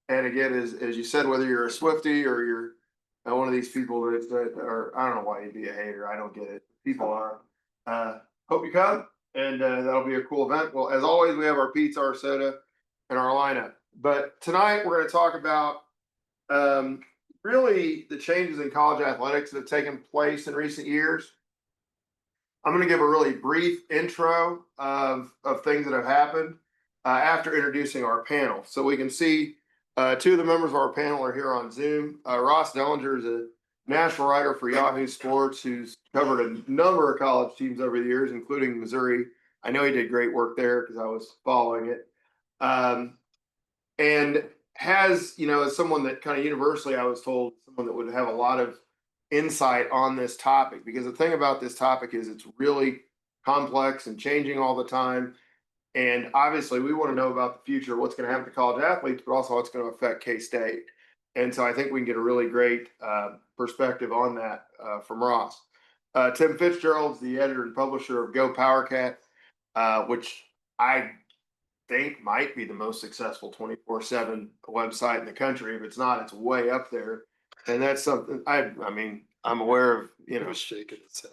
And again, as you said, whether you're a Swiftie or you're one of these people that are, I don't know why you'd be a hater. I don't get it. People are. Hope you come, and that'll be a cool event. Well, as always, we have our pizza, our soda, and our lineup. But tonight we're going to talk about um, really the changes in college athletics that have taken place in recent years. I'm going to give a really brief intro of things that have happened after introducing our panel. So we can see two of the members of our panel are here on Zoom. Ross Dellinger is a national writer for Yahoo Sports who's covered a number of college teams over the years, including Missouri. I know he did great work there because I was following it. And has, as someone that kind of universally, I was told, someone that would have a lot of insight on this topic, because the thing about this topic is it's really complex and changing all the time. And obviously, we want to know about the future, what's going to happen to college athletes, but also what's going to affect K-State. And so I think we can get a really great perspective on that from Ross. Tim Fitzgerald is the editor and publisher of Go Powercat, which I think might be the most successful 24/7 website in the country. If it's not, it's way up there. And that's something I'm aware of, It was shaking its head.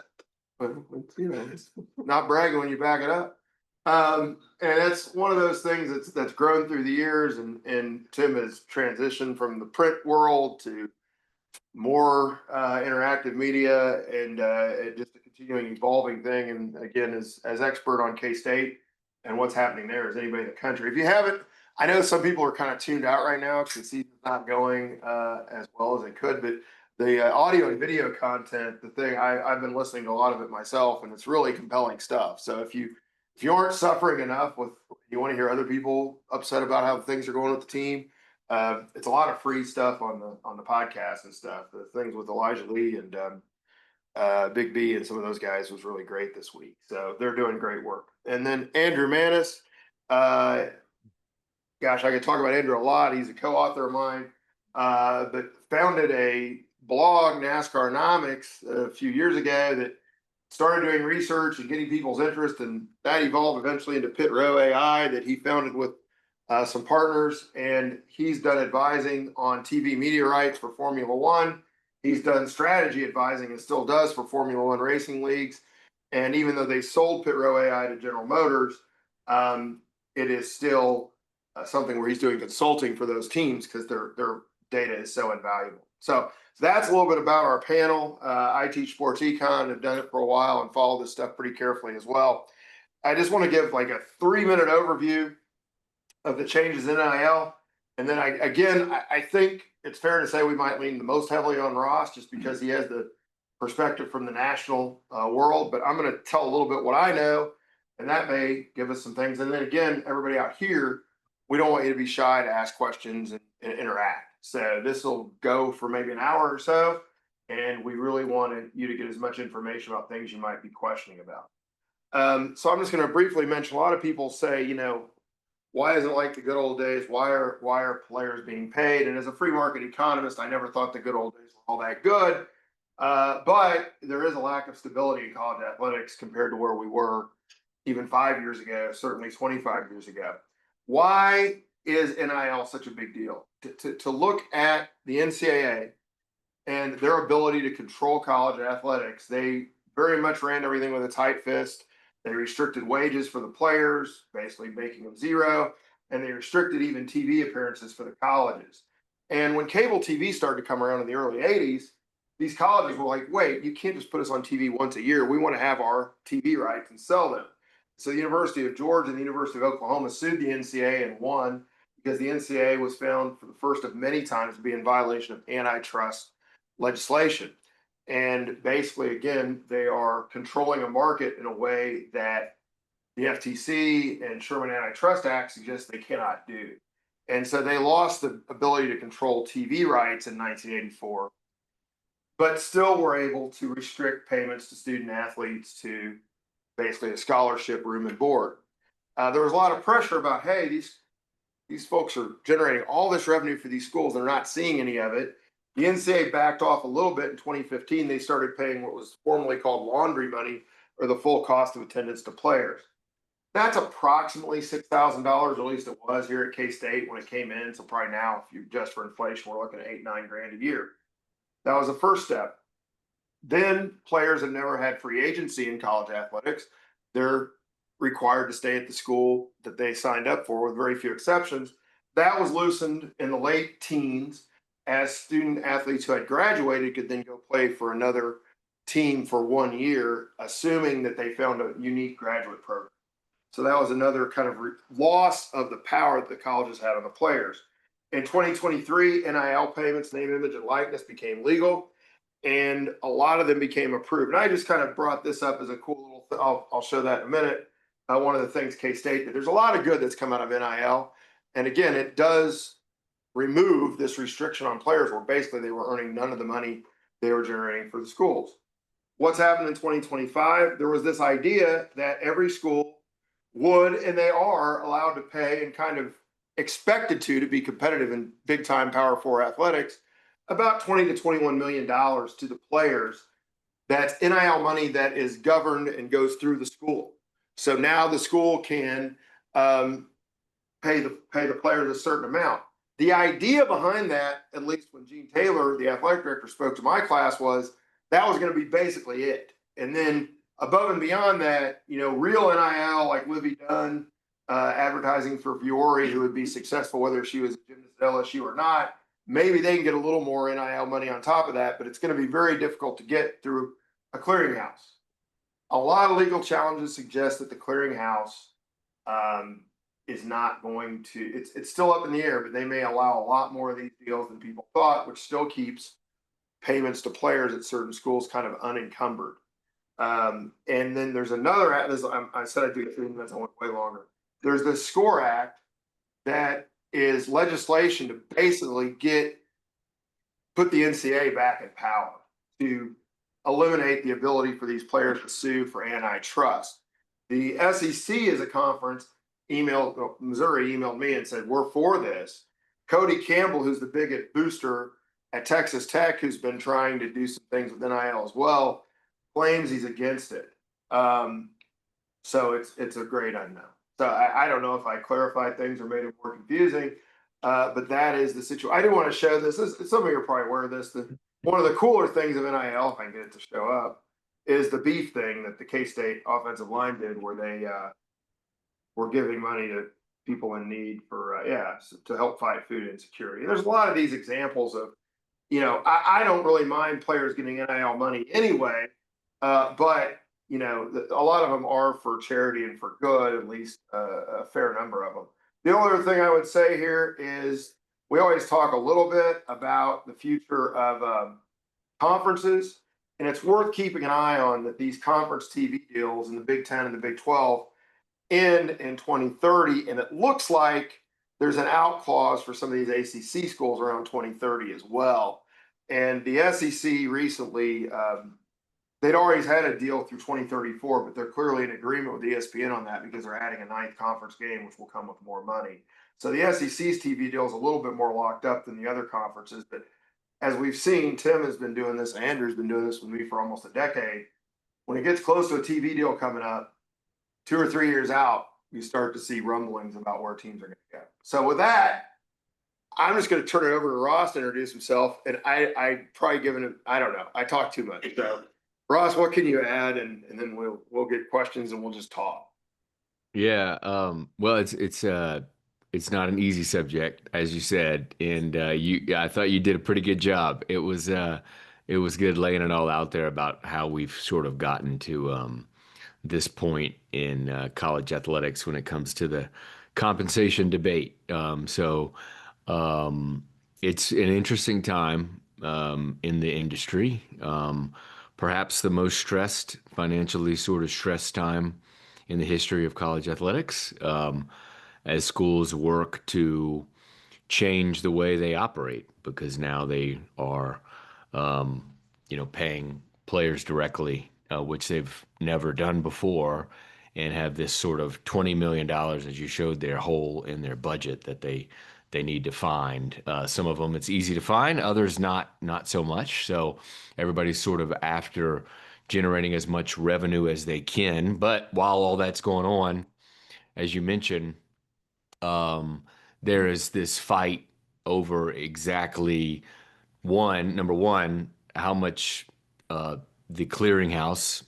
but it's not bragging when you back it up. And that's one of those things that's grown through the years, and Tim has transitioned from the print world to more interactive media, and just a continuing evolving thing. And again, as expert on K-State and what's happening there as anybody in the country. If you haven't, I know some people are kind of tuned out right now because the season's not going as well as it could, but the audio and video content, the thing, I've been listening to a lot of it myself, and it's really compelling stuff. So if you aren't suffering enough with, you want to hear other people upset about how things are going with the team, it's a lot of free stuff on the podcast and stuff. The things with Elijah Lee and Big B and some of those guys was really great this week. So they're doing great work. And then Andrew Maness, gosh, I could talk about Andrew a lot. He's a co-author of mine, but founded a blog, NASCARnomics, a few years ago that started doing research and getting people's interest, and that evolved eventually into Rho AI that he founded with some partners, and he's done advising on TV media rights for Formula One. He's done strategy advising and still does for Formula One racing leagues. And even though they sold Rho AI to General Motors, it is still something where he's doing consulting for those teams because their data is so invaluable. So that's a little bit about our panel. I teach sports econ, have done it for a while and follow this stuff pretty carefully as well. I just want to give like a 3-minute overview of the changes in NIL. And then I think it's fair to say we might lean the most heavily on Ross just because he has the perspective from the national world. But I'm going to tell a little bit what I know, and that may give us some things. And then again, everybody out here, we don't want you to be shy to ask questions and interact. So this will go for maybe an hour or so, and we really want you to get as much information about things you might be questioning about. So I'm just going to briefly mention, a lot of people say, why isn't it like the good old days? Why are players being paid? And as a free market economist, I never thought the good old days were all that good. But there is a lack of stability in college athletics compared to where we were even 5 years ago, certainly 25 years ago. Why is NIL such a big deal? To look at the NCAA and their ability to control college athletics, they very much ran everything with a tight fist. They restricted wages for the players, basically making them zero, and they restricted even TV appearances for the colleges. And when cable TV started to come around in the early 80s, these colleges were like, wait, you can't just put us on TV once a year. We want to have our TV rights and sell them. So the University of Georgia and the University of Oklahoma sued the NCAA and won because the NCAA was found for the first of many times to be in violation of antitrust legislation. And basically, again, they are controlling a market in a way that the FTC and Sherman Antitrust Act suggests they cannot do. And so they lost the ability to control TV rights in 1984, but still were able to restrict payments to student athletes to basically a scholarship, room and board. There was a lot of pressure about, hey, these folks are generating all this revenue for these schools. They're not seeing any of it. The NCAA backed off a little bit in 2015. They started paying what was formerly called laundry money, or the full cost of attendance to players. That's approximately $6,000, at least it was here at K-State when it came in. So probably now, if you adjust for inflation, we're looking at 8, 9 grand a year. That was the first step. Then players have never had free agency in college athletics. They're required to stay at the school that they signed up for, with very few exceptions. That was loosened in the late teens, as student athletes who had graduated could then go play for another team for 1 year, assuming that they found a unique graduate program. So that was another kind of loss of the power that the colleges had on the players. In 2023, NIL payments, name, image, and likeness became legal, and a lot of them became approved. And I just kind of brought this up as a cool little thing. I'll show that in a minute. One of the things K-State did, there's a lot of good that's come out of NIL. And again, it does remove this restriction on players where basically they were earning none of the money they were generating for the schools. What's happened in 2025? There was this idea that every school would, and they are allowed to pay and kind of expected to be competitive in big time Power Four athletics, about 20 to 21 million dollars to the players. That's NIL money that is governed and goes through the school. So now the school can pay the players a certain amount. The idea behind that, at least when Gene Taylor, the athletic director, spoke to my class, was that was going to be basically it. And then above and beyond that, real NIL, like Livy Dunn, advertising for Fiore, who would be successful whether she was a gymnast at LSU or not. Maybe they can get a little more NIL money on top of that, but it's going to be very difficult to get through a clearinghouse. A lot of legal challenges suggest that the clearinghouse is not going to, it's still up in the air, but they may allow a lot more of these deals than people thought, which still keeps payments to players at certain schools kind of unencumbered. And then there's another, I said I'd do 15 minutes, I went way longer. There's the SCORE Act that is legislation to basically put the NCAA back in power, to eliminate the ability for these players to sue for antitrust. The SEC as a conference Missouri emailed me and said, we're for this. Cody Campbell, who's the biggest booster at Texas Tech, who's been trying to do some things with NIL as well, claims he's against it. So it's a great unknown. So I don't know if I clarified things or made it more confusing, but that is the situation. I do want to show this. Some of you are probably aware of this. One of the cooler things of NIL, if I can get it to show up, is the beef thing that the K-State offensive line did, where they were giving money to people in need for, to help fight food insecurity. And there's a lot of these examples of, I don't really mind players getting NIL money anyway, but a lot of them are for charity and for good, at least a fair number of them. The only other thing I would say here is we always talk a little bit about the future of conferences, and it's worth keeping an eye on that these conference TV deals in the Big Ten and the Big 12 end in 2030, and it looks like there's an out clause for some of these ACC schools around 2030 as well. And the SEC recently, they'd always had a deal through 2034, but they're clearly in agreement with ESPN on that because they're adding a 9th conference game, which will come with more money. So the SEC's TV deal is a little bit more locked up than the other conferences. But as we've seen, Tim has been doing this, Andrew's been doing this with me for almost a decade. When it gets close to a TV deal coming up, 2 or 3 years out, you start to see rumblings about where teams are going to go. So with that, I'm just going to turn it over to Ross to introduce himself. And I probably given him, I don't know, I talk too much. So Ross, what can you add? And then we'll get questions and we'll just talk. Yeah, well, it's not an easy subject, as you said, and I thought you did a pretty good job. It was good laying it all out there about how we've sort of gotten to this point in college athletics when it comes to the compensation debate. It's an interesting time in the industry. Perhaps the most stressed, financially sort of stressed time in the history of college athletics, as schools work to change the way they operate, because now they are, paying players directly, which they've never done before, and have this sort of $20 million, as you showed there, hole in their budget that they need to find. Some of them it's easy to find, others not so much. So everybody's sort of after generating as much revenue as they can. But while all that's going on, as you mentioned, um, there is this fight over exactly number one, how much uh, the clearinghouse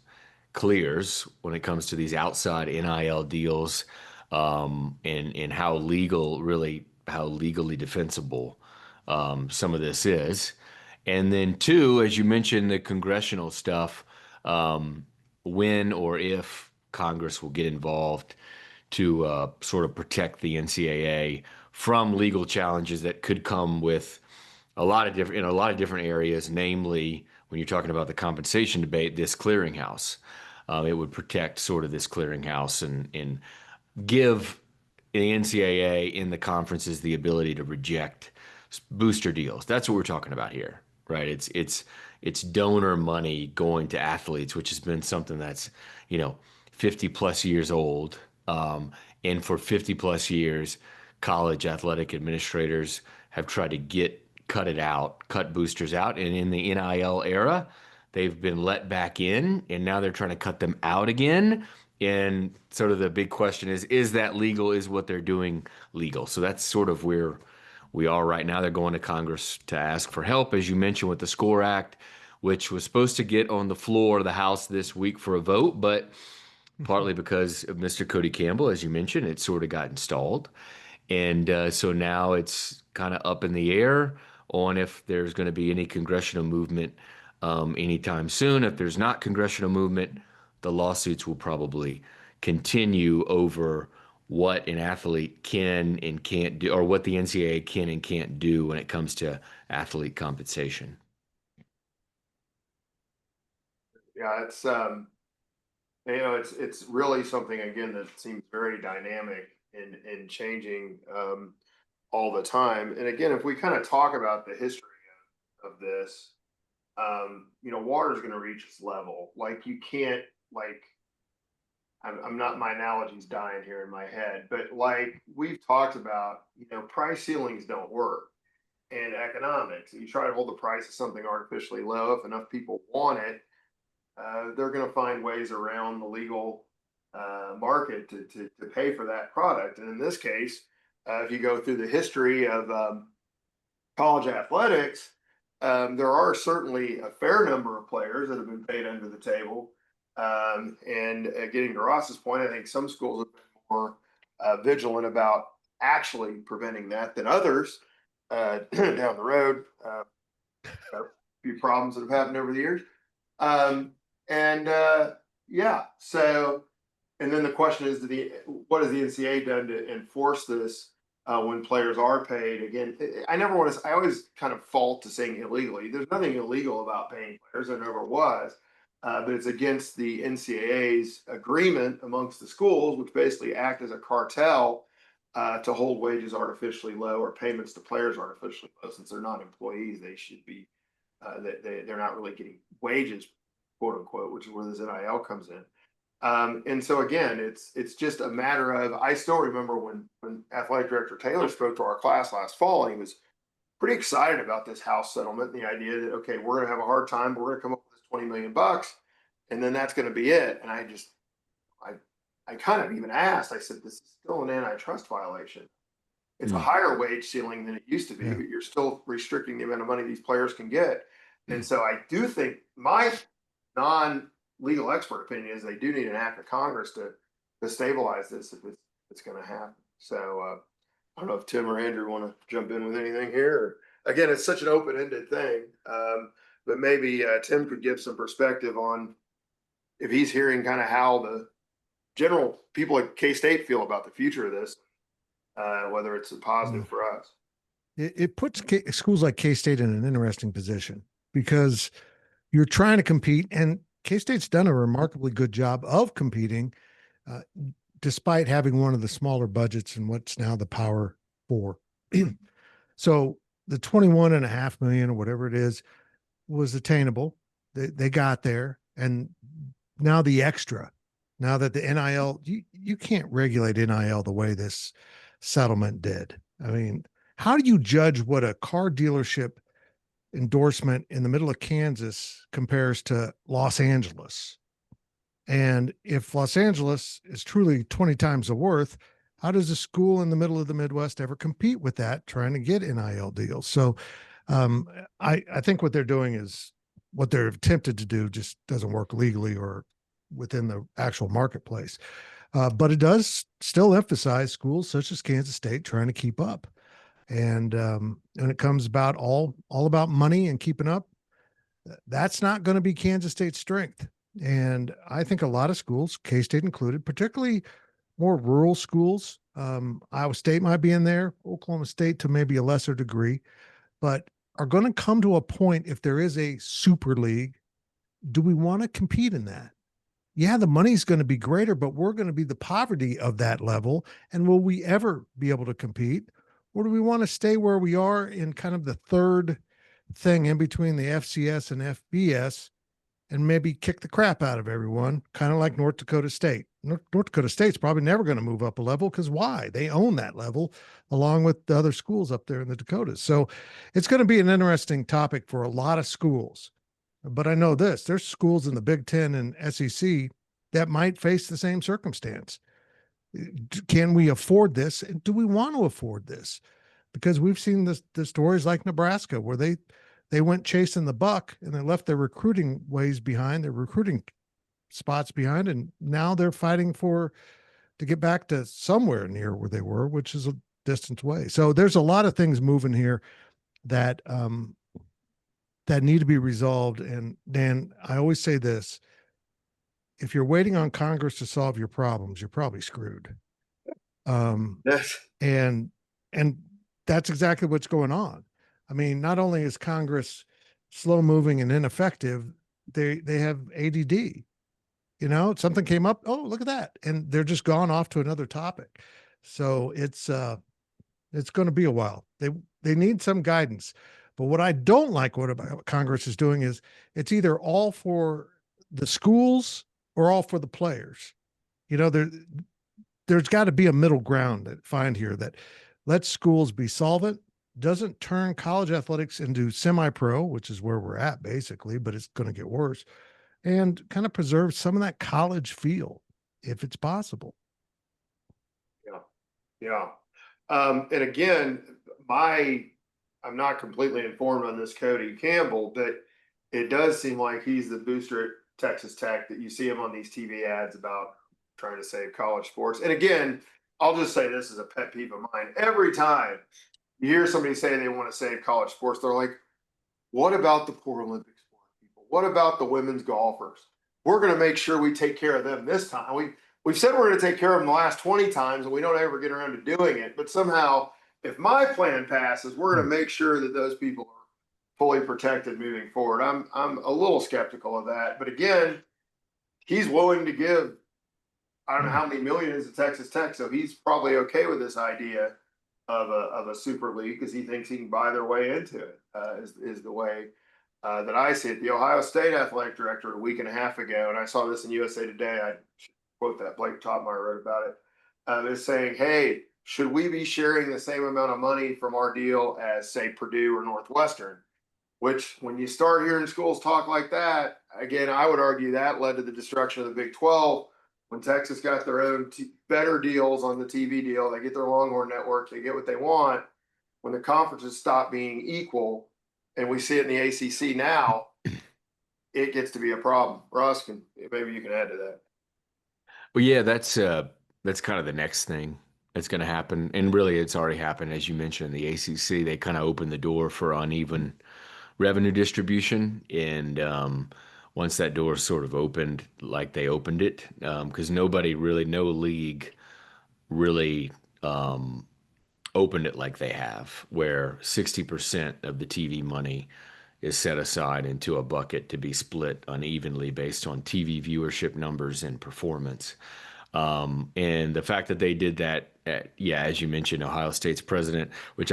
clears when it comes to these outside NIL deals, and how legally defensible some of this is. And then two, as you mentioned, the congressional stuff, um, when or if Congress will get involved to sort of protect the NCAA from legal challenges that could come with a lot of different areas, namely when you're talking about the compensation debate, this clearinghouse. It would protect sort of this clearinghouse and give the NCAA in the conferences the ability to reject booster deals. That's what we're talking about here, right? It's donor money going to athletes, which has been something that's, 50 plus years old. And for 50 plus years, college athletic administrators have tried to cut boosters out. And in the NIL era, they've been let back in, and now they're trying to cut them out again. And sort of the big question is that legal? Is what they're doing legal? So that's sort of where we are right now. They're going to Congress to ask for help, as you mentioned, with the SCORE Act, which was supposed to get on the floor of the House this week for a vote, but partly because of Mr. Cody Campbell, as you mentioned, it sort of got installed. And so now it's kind of up in the air on if there's going to be any congressional movement anytime soon. If there's not congressional movement, the lawsuits will probably continue over what an athlete can and can't do, or what the NCAA can and can't do when it comes to athlete compensation. Yeah, it's really something again that seems very dynamic and changing all the time. And again, if we kind of talk about the history of this, water is going to reach its level. Like you can't like I'm not, my analogy's dying here in my head, but like we've talked about, price ceilings don't work in economics. You try to hold the price of something artificially low. If enough people want it, they're going to find ways around the legal market to pay for that product. And in this case, if you go through the history of college athletics, there are certainly a fair number of players that have been paid under the table. And getting to Ross's point, I think some schools have been more vigilant about actually preventing that than others down the road. A few problems that have happened over the years. And yeah, so, and then the question is, what has the NCAA done to enforce this when players are paid? Again, I always kind of fault to saying illegally. There's nothing illegal about paying players, there never was. But it's against the NCAA's agreement amongst the schools, which basically act as a cartel to hold wages artificially low or payments to players artificially low. Since they're not employees, they should be, they're not really getting wages, quote unquote, which is where this NIL comes in. And so again, it's just a matter of, I still remember when Athletic Director Taylor spoke to our class last fall, and he was pretty excited about this House settlement and the idea that, okay, we're going to have a hard time, but we're going to come up with this $20 million and then that's going to be it. And I kind of even asked, I said, this is still an antitrust violation. It's a higher wage ceiling than it used to be, but you're still restricting the amount of money these players can get. And so I do think my non-legal expert opinion is they do need an act of Congress to stabilize this if it's going to happen. So I don't know if Tim or Andrew want to jump in with anything here. Again, it's such an open-ended thing, but maybe Tim could give some perspective on if he's hearing kind of how the general people at K-State feel about the future of this, whether it's a positive for us. It puts schools like K-State in an interesting position because you're trying to compete, and K-State's done a remarkably good job of competing, despite having one of the smaller budgets in what's now the Power Four. So the 21.5 million or whatever it is was attainable. They got there, and now the extra. Now that the NIL, you can't regulate NIL the way this settlement did. I mean, how do you judge what a car dealership endorsement in the middle of Kansas compares to Los Angeles? And if Los Angeles is truly 20 times the worth, how does a school in the middle of the Midwest ever compete with that, trying to get NIL deals? So um, I think what they're doing is what they're attempted to do just doesn't work legally or within the actual marketplace. But it does still emphasize schools such as Kansas State trying to keep up. And it comes about all about money and keeping up. That's not going to be Kansas State's strength. And I think a lot of schools, K-State included, particularly more rural schools, Iowa State might be in there, Oklahoma State to maybe a lesser degree, but are going to come to a point if there is a super league, do we want to compete in that? Yeah, the money's going to be greater, but we're going to be the poverty of that level. And will we ever be able to compete? Or do we want to stay where we are in kind of the third thing in between the FCS and FBS and maybe kick the crap out of everyone, kind of like North Dakota State? North Dakota State's probably never going to move up a level because why? They own that level along with the other schools up there in the Dakotas. So it's going to be an interesting topic for a lot of schools. But I know this, there's schools in the Big Ten and SEC that might face the same circumstance. Can we afford this? And do we want to afford this? Because we've seen the stories like Nebraska where they went chasing the buck and they left their recruiting ways behind, their recruiting spots behind, and now they're fighting to get back to somewhere near where they were, which is a distance away. So there's a lot of things moving here that that need to be resolved. And Dan, I always say this: if you're waiting on Congress to solve your problems, you're probably screwed. Yes. And that's exactly what's going on. I mean, not only is Congress slow moving and ineffective, they have ADD. You know, something came up. Oh, look at that, and they're just gone off to another topic. So it's going to be a while. They need some guidance. But what I don't like what Congress is doing is it's either all for the schools or all for the players. You know, there's got to be a middle ground that find here that lets schools be solvent, doesn't turn college athletics into semi-pro, which is where we're at basically, but it's going to get worse, and kind of preserve some of that college feel if it's possible. Yeah. Yeah. And again, I'm not completely informed on this Cody Campbell, but it does seem like he's the booster at Texas Tech that you see him on these TV ads about trying to save college sports. And again, I'll just say this is a pet peeve of mine. Every time you hear somebody say they want to save college sports, they're like, what about the poor Olympic sport people? What about the women's golfers? We're going to make sure we take care of them this time. We've said we're going to take care of them the last 20 times and we don't ever get around to doing it. But somehow, if my plan passes, we're going to make sure that those people are fully protected moving forward. I'm a little skeptical of that. But again, he's willing to give, I don't know how many millions to Texas Tech. So he's probably okay with this idea of a super league because he thinks he can buy their way into it, is the way that I see it. The Ohio State athletic director a week and a half ago, and I saw this in USA Today, I quote that Blake Topmeyer wrote about it, is saying, hey, should we be sharing the same amount of money from our deal as, say, Purdue or Northwestern? Which, when you start hearing schools talk like that, again, I would argue that led to the destruction of the Big 12. When Texas got their own better deals on the TV deal, they get their Longhorn network, they get what they want. When the conferences stop being equal, and we see it in the ACC now, it gets to be a problem. Ross, maybe you can add to that. Well, yeah, that's kind of the next thing that's going to happen, and really, it's already happened, as you mentioned. The ACC, they kind of opened the door for uneven revenue distribution, and once that door sort of opened, like they opened it, because no league really opened it like they have, where 60% of the TV money is set aside into a bucket to be split unevenly based on TV viewership numbers and performance. And the fact that they did that, as you mentioned, Ohio State's president, which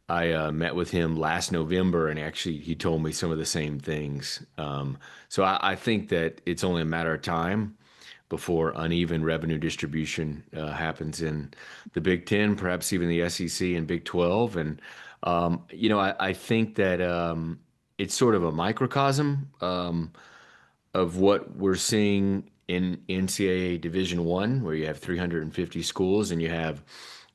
I met with him last November, and actually he told me some of the same things. So I think that it's only a matter of time before uneven revenue distribution happens in the Big Ten, perhaps even the SEC and Big 12. And, I think that it's sort of a microcosm of what we're seeing in NCAA Division One, where you have 350 schools and you have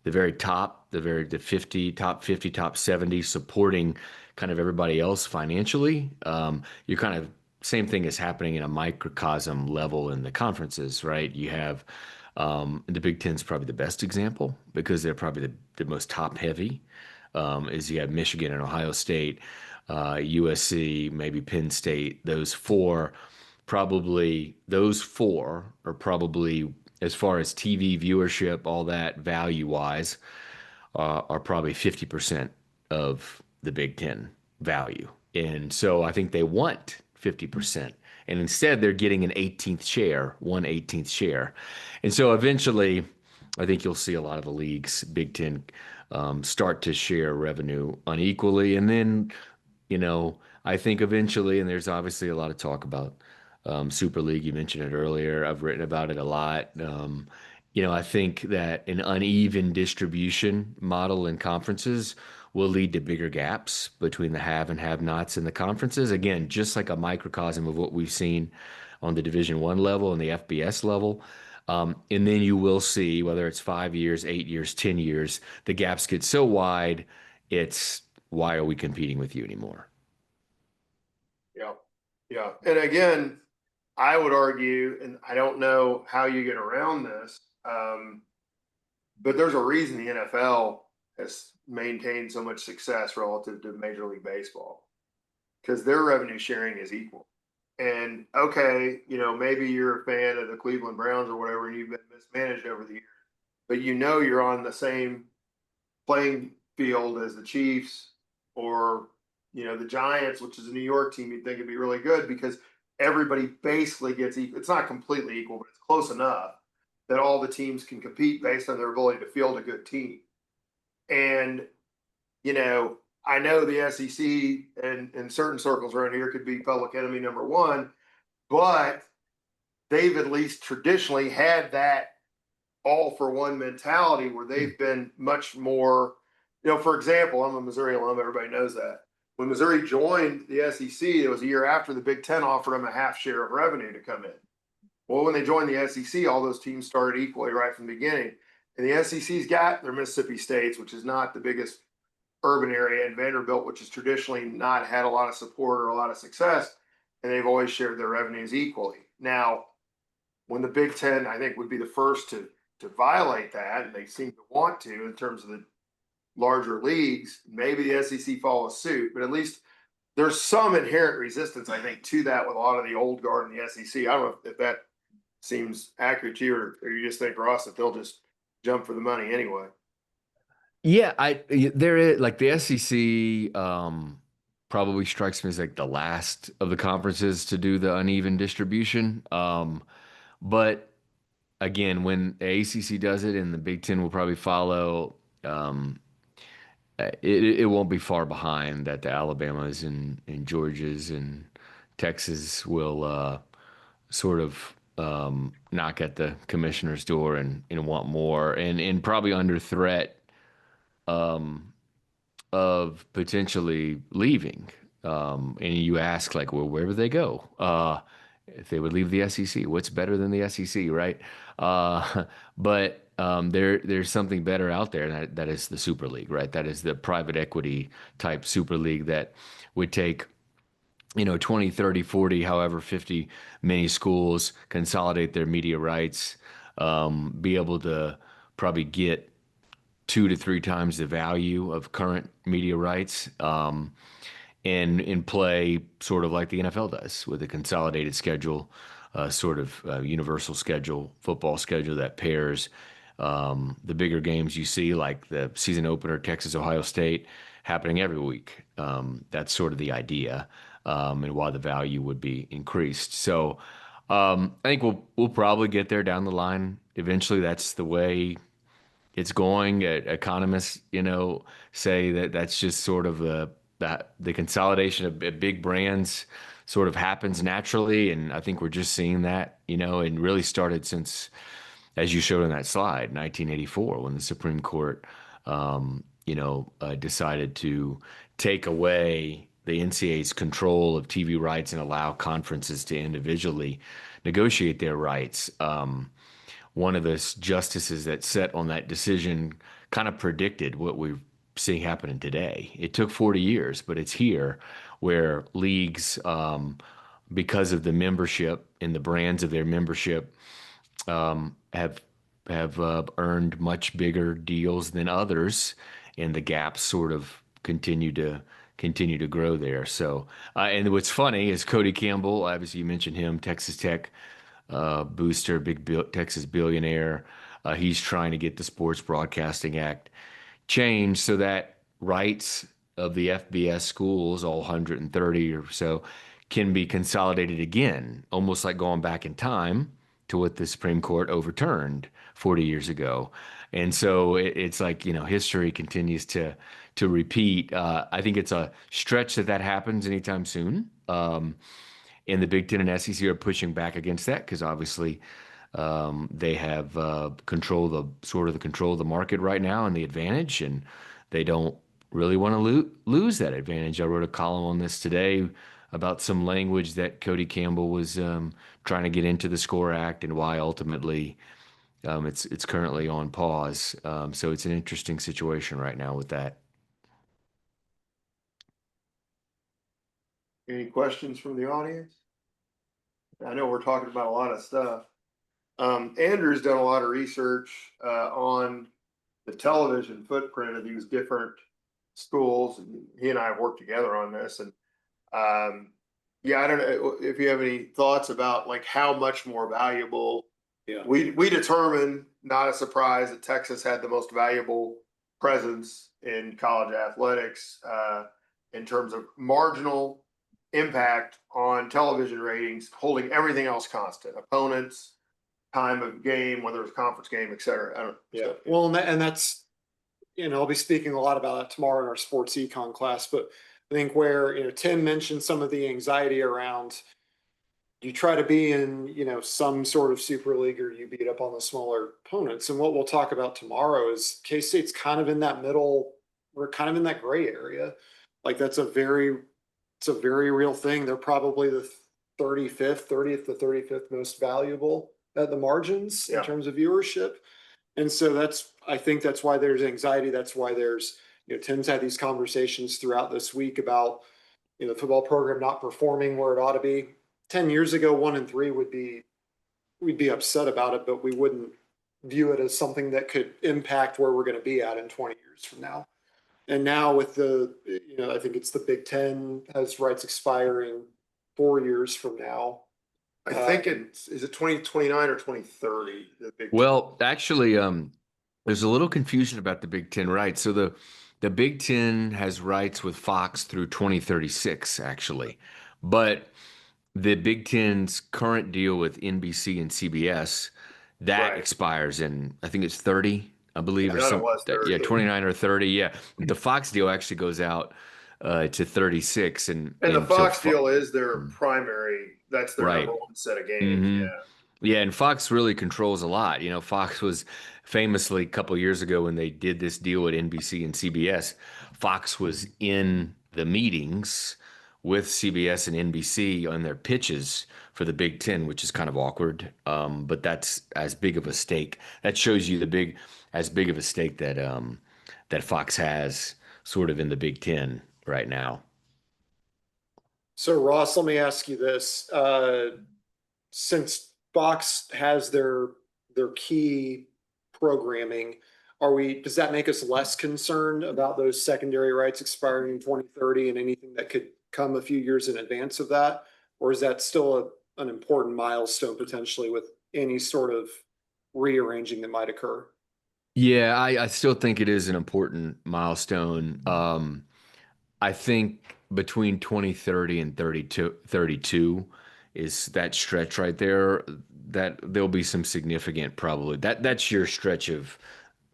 the very top, the 50, top 50, top 70 supporting kind of everybody else financially. You're kind of same thing is happening in a microcosm level in the conferences, right? You have the Big Ten is probably the best example because they're probably the most top heavy. Is you have Michigan and Ohio State, USC, maybe Penn State. Those four are probably, as far as TV viewership, all that value wise, are probably 50% of the Big Ten value. And so I think they want 50%. And instead, they're getting an 18th share, 1/18th share. And so eventually, I think you'll see a lot of the leagues, Big Ten, start to share revenue unequally. And then, I think eventually, and there's obviously a lot of talk about Super League. You mentioned it earlier. I've written about it a lot. I think that an uneven distribution model in conferences will lead to bigger gaps between the have and have-nots in the conferences. Again, just like a microcosm of what we've seen on the Division One level and the FBS level. And then you will see, whether it's 5 years, 8 years, 10 years, the gaps get so wide, it's why are we competing with you anymore? Yeah. Yeah. And again, I would argue, and I don't know how you get around this, but there's a reason the NFL has maintained so much success relative to Major League Baseball because their revenue sharing is equal. And okay, maybe you're a fan of the Cleveland Browns or whatever, and you've been mismanaged over the years, but you're on the same playing field as the Chiefs or the Giants, which is a New York team. You'd think it'd be really good because everybody basically gets equal. It's not completely equal, but it's close enough that all the teams can compete based on their ability to field a good team. And I know the SEC and in certain circles around here could be public enemy number one, but they've at least traditionally had that all for one mentality where they've been much more, for example, I'm a Missouri alum, everybody knows that. When Missouri joined the SEC, it was a year after the Big Ten offered them a half share of revenue to come in. Well, when they joined the SEC, all those teams started equally right from the beginning. And the SEC's got their Mississippi States, which is not the biggest urban area, and Vanderbilt, which has traditionally not had a lot of support or a lot of success, and they've always shared their revenues equally. Now, when the Big Ten, I think, would be the first to violate that, and they seem to want to in terms of the larger leagues, maybe the SEC follows suit, but at least there's some inherent resistance, I think, to that with a lot of the old guard in the SEC. I don't know if that seems accurate to you, or you just think, Ross, that they'll just jump for the money anyway. Yeah, there is like the SEC probably strikes me as like the last of the conferences to do the uneven distribution. But again, when the ACC does it and the Big Ten will probably follow, it won't be far behind that the Alabamas and Georgias and Texas will sort of knock at the commissioner's door and want more and probably under threat of potentially leaving. And you ask, like, well, where would they go? If they would leave the SEC, what's better than the SEC, right? But there's something better out there, and that is the Super League, right? That is the private equity type Super League that would take 20, 30, 40, however, 50 many schools, consolidate their media rights, be able to probably get 2 to 3 times the value of current media rights, and play sort of like the NFL does with a consolidated schedule, sort of universal schedule, football schedule that pairs the bigger games you see, like the season opener, Texas, Ohio State, happening every week. That's sort of the idea, and why the value would be increased. So I think we'll probably get there down the line. Eventually, that's the way it's going. Economists, say that that's just sort of the consolidation of big brands sort of happens naturally, and I think we're just seeing that, and really started since, as you showed on that slide, 1984, when the Supreme Court, decided to take away the NCAA's control of TV rights and allow conferences to individually negotiate their rights. One of the justices that sat on that decision kind of predicted what we're seeing happening today. It took 40 years, but it's here where leagues, because of the membership and the brands of their membership, have earned much bigger deals than others, and the gaps sort of continue to grow there. So, and what's funny is Cody Campbell. Obviously, you mentioned him, Texas Tech booster, Texas billionaire. He's trying to get the Sports Broadcasting Act changed so that rights of the FBS schools, all 130 or so, can be consolidated again, almost like going back in time to what the Supreme Court overturned 40 years ago. And so it's like, history continues to repeat. I think it's a stretch that that happens anytime soon. And the Big Ten and SEC are pushing back against that because obviously they have control of the market right now and the advantage, and they don't really want to lose that advantage. I wrote a column on this today about some language that Cody Campbell was trying to get into the SCORE Act and why ultimately it's currently on pause. So it's an interesting situation right now with that. Any questions from the audience? I know we're talking about a lot of stuff. Andrew's done a lot of research on the television footprint of these different schools, and he and I have worked together on this. And yeah, I don't know if you have any thoughts about like how much more valuable. Yeah. We determined, not a surprise, that Texas had the most valuable presence in college athletics in terms of marginal impact on television ratings, holding everything else constant, opponents, time of game, whether it's conference game, et cetera. I don't. Yeah. So, Well, and that's, I'll be speaking a lot about that tomorrow in our sports econ class, but I think where, Tim mentioned some of the anxiety around you try to be in, some sort of super league or you beat up on the smaller opponents. And what we'll talk about tomorrow is K-State's kind of in that middle, we're kind of in that gray area. Like it's a very real thing. They're probably the 30th to 35th most valuable at the margins in terms of viewership. And so I think that's why there's anxiety. That's why there's, Tim's had these conversations throughout this week about, the football program not performing where it ought to be. 10 years ago, 1 and 3 we'd be upset about it, but we wouldn't view it as something that could impact where we're going to be at in 20 years from now. And now with I think it's the Big Ten has rights expiring 4 years from now. I think is it 2029 or 2030? The Big Well, actually, there's a little confusion about the Big Ten rights. So the Big Ten has rights with Fox through 2036, actually. But the Big Ten's current deal with NBC and CBS, that expires in, I think it's 30, I believe, or something. Yeah, 29 or 30. Yeah. The Fox deal actually goes out to 36. And the Fox deal is their primary, that's their number one set of games. Mm-hmm. Yeah, and Fox really controls a lot. Fox was famously a couple of years ago when they did this deal with NBC and CBS, Fox was in the meetings with CBS and NBC on their pitches for the Big Ten, which is kind of awkward. But that's as big of a stake. That shows you as big of a stake that that Fox has sort of in the Big Ten right now. So Ross, let me ask you this. Since Fox has their key programming, does that make us less concerned about those secondary rights expiring in 2030 and anything that could come a few years in advance of that? Or is that still an important milestone potentially with any sort of rearranging that might occur? Yeah, I still think it is an important milestone. I think between 2030 and 32 is that stretch right there, that there'll be some significant probably that's your stretch of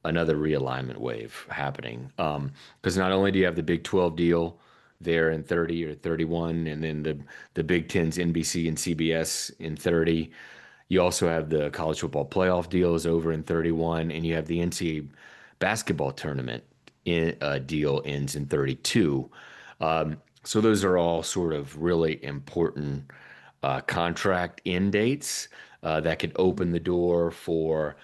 another realignment wave happening. Because not only do you have the Big 12 deal there in 30 or 31, and then the Big Ten's NBC and CBS in 30, you also have the college football playoff deal is over in 31, and you have the NCAA basketball tournament deal ends in 32. So those are all sort of really important contract end dates that could open the door for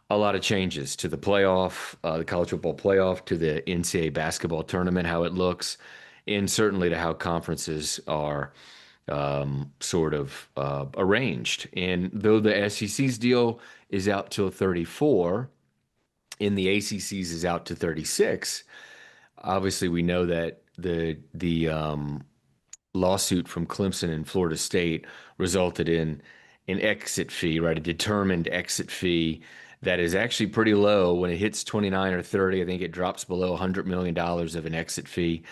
a lot of changes to the playoff, the college football playoff, to the NCAA basketball tournament, how it looks, and certainly to how conferences are sort of arranged. And though the SEC's deal is out till 34 and the ACC's is out to 36, obviously we know that the lawsuit from Clemson and Florida State resulted in an exit fee, right? A determined exit fee that is actually pretty low. When it hits 29 or 30, I think it drops below $100 million of an exit fee.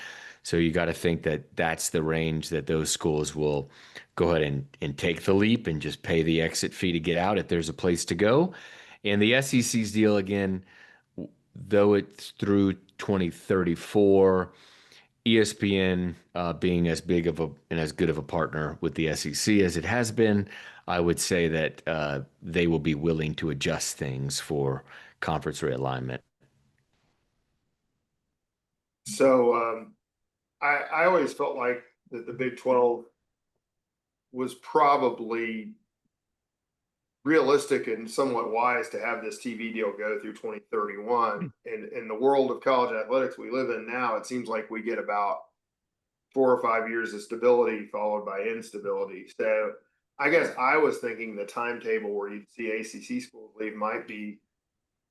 So you got to think that that's the range that those schools will go ahead and take the leap and just pay the exit fee to get out if there's a place to go. And the SEC's deal, again, though it's through 2034, ESPN being as big of a and as good of a partner with the SEC as it has been, I would say that they will be willing to adjust things for conference realignment. So I always felt like that the Big 12 was probably realistic and somewhat wise to have this TV deal go through 2031. And in the world of college athletics we live in now, it seems like we get about 4 or 5 years of stability followed by instability. So I guess I was thinking the timetable where you'd see ACC schools leave might be,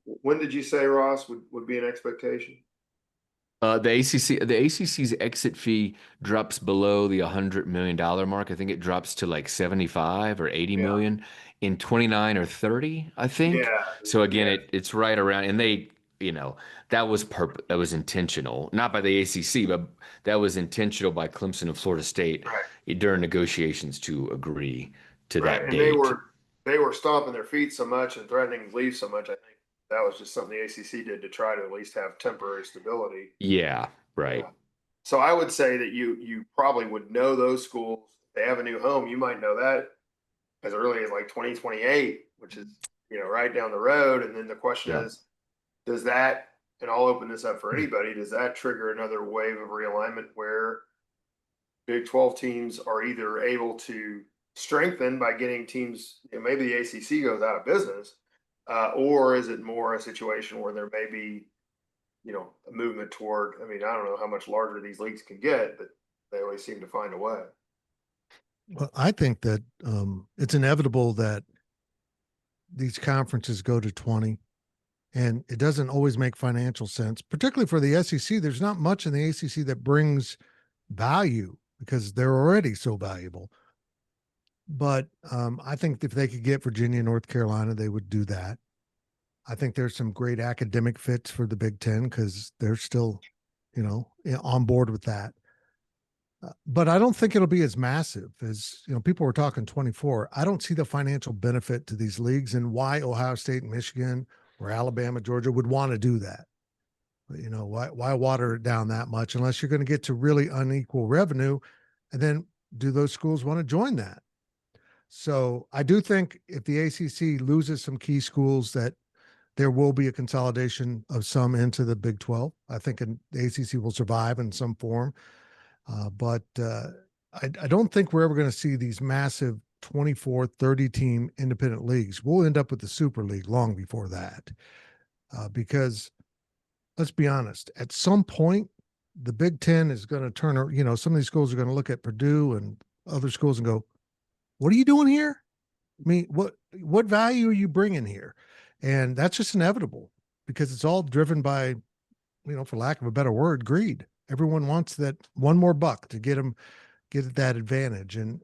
when did you say, Ross, would be an expectation? The ACC's exit fee drops below the $100 million mark. I think it drops to like 75 or 80 Yeah. million in 29 or 30, I think. Yeah. So again, Yeah. it's right around, and they, that was intentional, not by the ACC, but that was intentional by Clemson and Florida State Right. during negotiations to agree to Right. that And date. they were stomping their feet so much and threatening to leave so much. I think that was just something the ACC did to try to at least have temporary stability. Yeah, right. Yeah. So I would say that you probably would know those schools. If they have a new home, you might know that as early as like 2028, which is, right down the road. And then the question Yeah. is, does that, and I'll open this up for anybody, does that trigger another wave of realignment where Big 12 teams are either able to strengthen by getting teams, maybe the ACC goes out of business, or is it more a situation where there may be, a movement toward, I don't know how much larger these leagues can get, but they always seem to find a way. Well, I think that it's inevitable that these conferences go to 20, and it doesn't always make financial sense, particularly for the SEC. There's not much in the ACC that brings value because they're already so valuable. But I think if they could get Virginia, North Carolina, they would do that. I think there's some great academic fits for the Big Ten because they're still, on board with that. But I don't think it'll be as massive as, people were talking 24. I don't see the financial benefit to these leagues and why Ohio State and Michigan or Alabama, Georgia would want to do that. But, why water it down that much unless you're going to get to really unequal revenue? And then do those schools want to join that? So I do think if the ACC loses some key schools that there will be a consolidation of some into the Big 12. I think the ACC will survive in some form. But I don't think we're ever going to see these massive 24, 30 team independent leagues. We'll end up with the Super League long before that. Because let's be honest, at some point, the Big Ten is going to turn, some of these schools are going to look at Purdue and other schools and go, what are you doing here? What value are you bringing here? And that's just inevitable because it's all driven by, for lack of a better word, greed. Everyone wants that one more buck to get that advantage. And,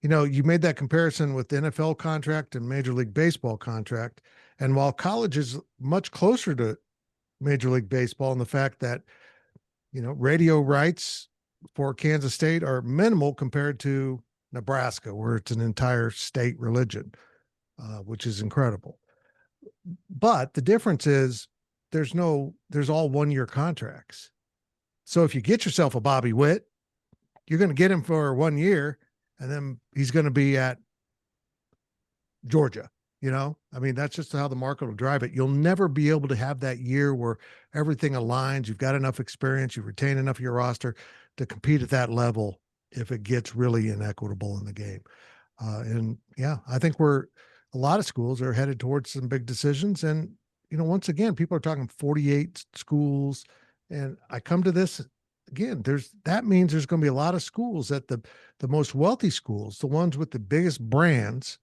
you made that comparison with the NFL contract and Major League Baseball contract. And while college is much closer to Major League Baseball in the fact that, radio rights for Kansas State are minimal compared to Nebraska, where it's an entire state religion, which is incredible. But the difference is there's all 1-year contracts. So if you get yourself a Bobby Witt, you're going to get him for 1 year, and then he's going to be at Georgia, You know, I mean, that's just how the market will drive it. You'll never be able to have that year where everything aligns. You've got enough experience, you retain enough of your roster to compete at that level if it gets really inequitable in the game. And yeah, I think a lot of schools are headed towards some big decisions. And, you know, once again, people are talking 48 schools. And I come to this again, that means there's going to be a lot of schools that the most wealthy schools, the ones with the biggest brands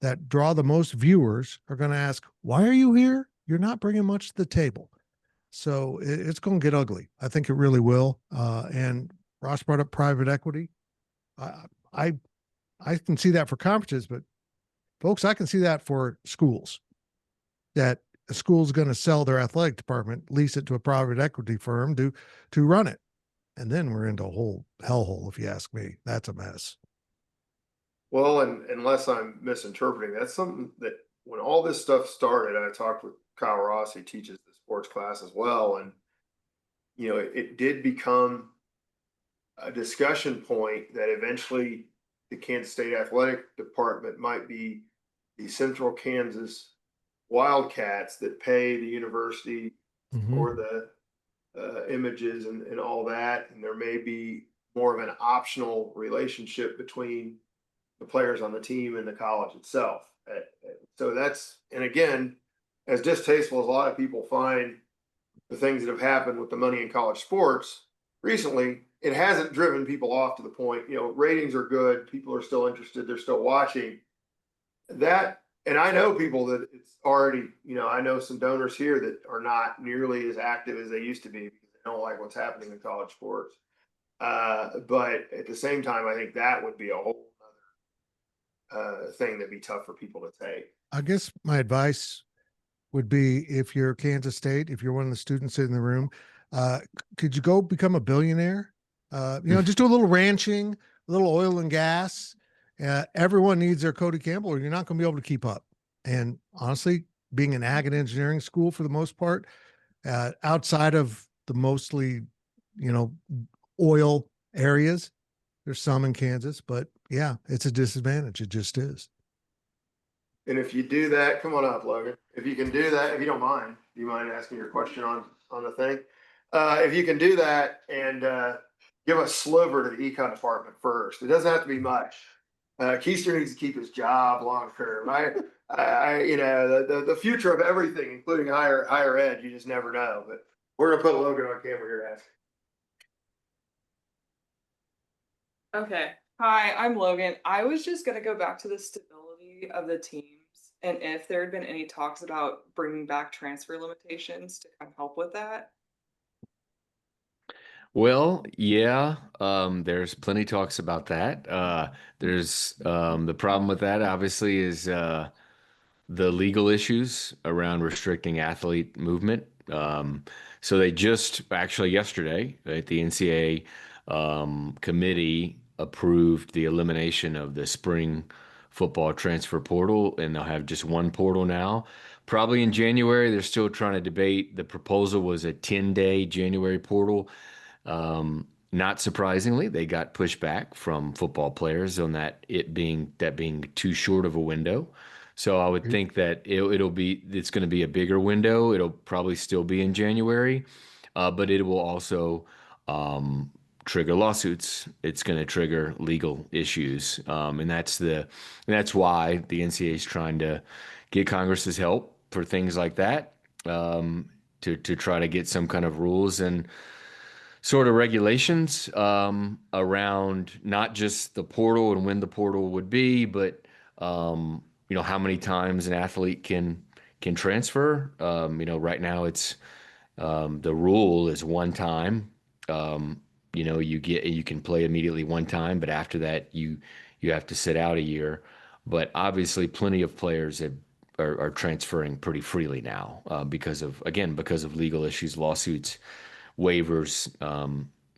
that draw the most viewers, are going to ask, why are you here? You're not bringing much to the table. So it's going to get ugly. I think it really will. And Ross brought up private equity. I I can see that for conferences, but folks, I can see that for schools, that a school's going to sell their athletic department, lease it to a private equity firm to run it. And then we're into a whole hellhole, if you ask me. That's a mess. Well, and unless I'm misinterpreting, that's something that when all this stuff started, I talked with Kyle Ross, he teaches the sports class as well. And, it did become a discussion point that eventually the Kansas State Athletic Department might be the Central Kansas Wildcats that pay the university for the images and all that. And there may be more of an optional relationship between the players on the team and the college itself. So and again, as distasteful as a lot of people find the things that have happened with the money in college sports recently, it hasn't driven people off to the point, ratings are good. People are still interested. They're still watching that. And I know people that it's already, I know some donors here that are not nearly as active as they used to be because they don't like what's happening in college sports. But at the same time, I think that would be a whole other thing that'd be tough for people to take. I guess my advice would be, if you're Kansas State, if you're one of the students in the room, could you go become a billionaire? Just do a little ranching, a little oil and gas. Everyone needs their Cody Campbell, or you're not going to be able to keep up. And honestly, being an ag and engineering school for the most part, outside of the mostly, oil areas, there's some in Kansas, but yeah, it's a disadvantage. It just is. And if you do that, come on up, Logan. If you can do that, if you don't mind, do you mind asking your question on the thing? If you can do that and give a sliver to the econ department first, it doesn't have to be much. Kuester needs to keep his job long term. The future of everything, including higher ed, you just never know. But we're gonna put Logan on camera here to ask. Okay. Hi, I'm Logan. I was just going to go back to the stability of the teams and if there had been any talks about bringing back transfer limitations to kind of help with that. Well, yeah, there's plenty talks about that. There's the problem with that, obviously, is the legal issues around restricting athlete movement. So they just actually yesterday, right, the NCAA committee approved the elimination of the spring football transfer portal, and they'll have just one portal now. Probably in January, they're still trying to debate. The proposal was a 10-day January portal. Not surprisingly, they got pushback from football players on that being too short of a window. So I would think that it's going to be a bigger window. It'll probably still be in January, but it will also trigger lawsuits. It's going to trigger legal issues, and that's why the NCAA is trying to get Congress's help for things like that, to try to get some kind of rules and sort of regulations around not just the portal and when the portal would be, but how many times an athlete can transfer. Right now it's the rule is one time. You can play immediately one time, but after that you have to sit out a year. But obviously, plenty of players are transferring pretty freely now because of legal issues, lawsuits, waivers,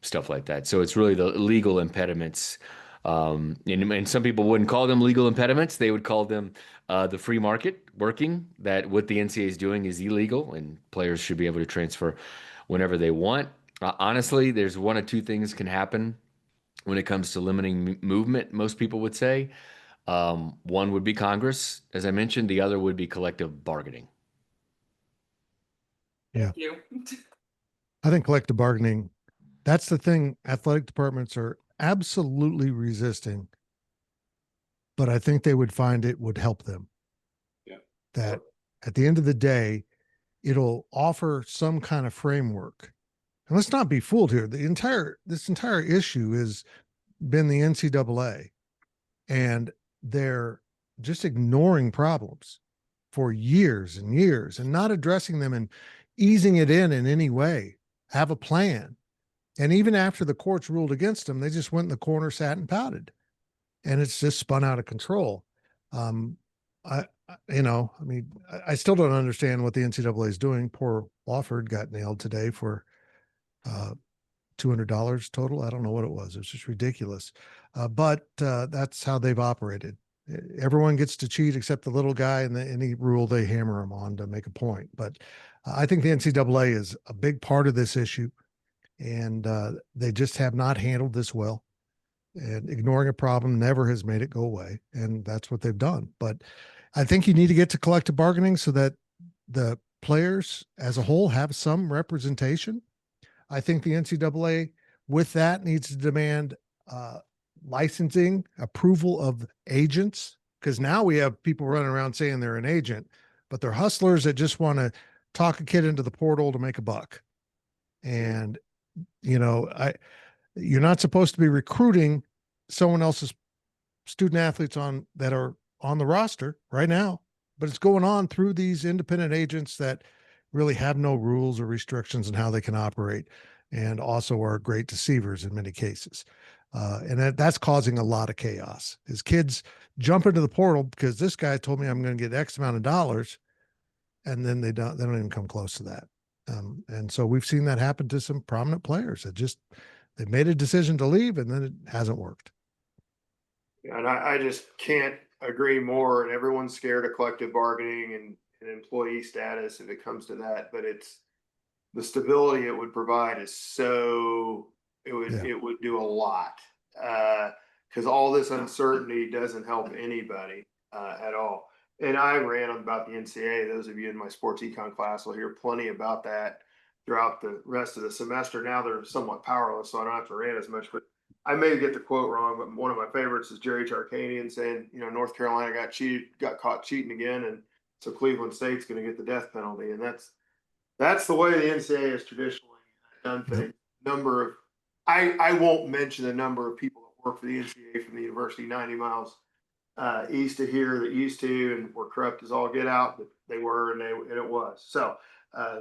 stuff like that. So it's really the legal impediments. And some people wouldn't call them legal impediments. They would call them the free market working, that what the NCAA is doing is illegal and players should be able to transfer whenever they want. Honestly, there's one of two things can happen when it comes to limiting movement, most people would say. One would be Congress, as I mentioned. The other would be collective bargaining. Thank you. I think collective bargaining, that's the thing athletic departments are absolutely resisting, but I think they would find it would help them. Yeah. That at the end of the day, it'll offer some kind of framework. And let's not be fooled here. This entire issue has been the NCAA, and they're just ignoring problems for years and years and not addressing them and easing it in any way. Have a plan. And even after the courts ruled against them, they just went in the corner, sat and pouted, and it's just spun out of control. I still don't understand what the NCAA is doing. Poor Wofford got nailed today for $200 total. I don't know what it was. It was just ridiculous. But that's how they've operated. Everyone gets to cheat except the little guy, and any rule they hammer him on to make a point. But I think the NCAA is a big part of this issue, and they just have not handled this well. And ignoring a problem never has made it go away, and that's what they've done. But I think you need to get to collective bargaining so that the players as a whole have some representation. I think the NCAA with that needs to demand licensing, approval of agents, because now we have people running around saying they're an agent, but they're hustlers that just want to talk a kid into the portal to make a buck. And, you're not supposed to be recruiting someone else's student athletes that are on the roster right now, but it's going on through these independent agents that really have no rules or restrictions on how they can operate, and also are great deceivers in many cases. And that's causing a lot of chaos. Is kids jump into the portal because this guy told me I'm going to get X amount of dollars, and then they don't even come close to that. And so we've seen that happen to some prominent players that they made a decision to leave, and then it hasn't worked. And I just can't agree more. And everyone's scared of collective bargaining and employee status if it comes to that. But it's the stability it would provide is it would do a lot. Because all this uncertainty doesn't help anybody at all. And I ran about the NCAA. Those of you in my sports econ class will hear plenty about that throughout the rest of the semester. Now they're somewhat powerless, so I don't have to rant as much. But I may get the quote wrong, but one of my favorites is Jerry Charkanian saying, North Carolina got caught cheating again, and so Cleveland State's going to get the death penalty. And that's the way the NCAA has traditionally done things. I won't mention the number of people that work for the NCAA from the university 90 miles east of here that used to and were corrupt as all get out, but they were, and it was. So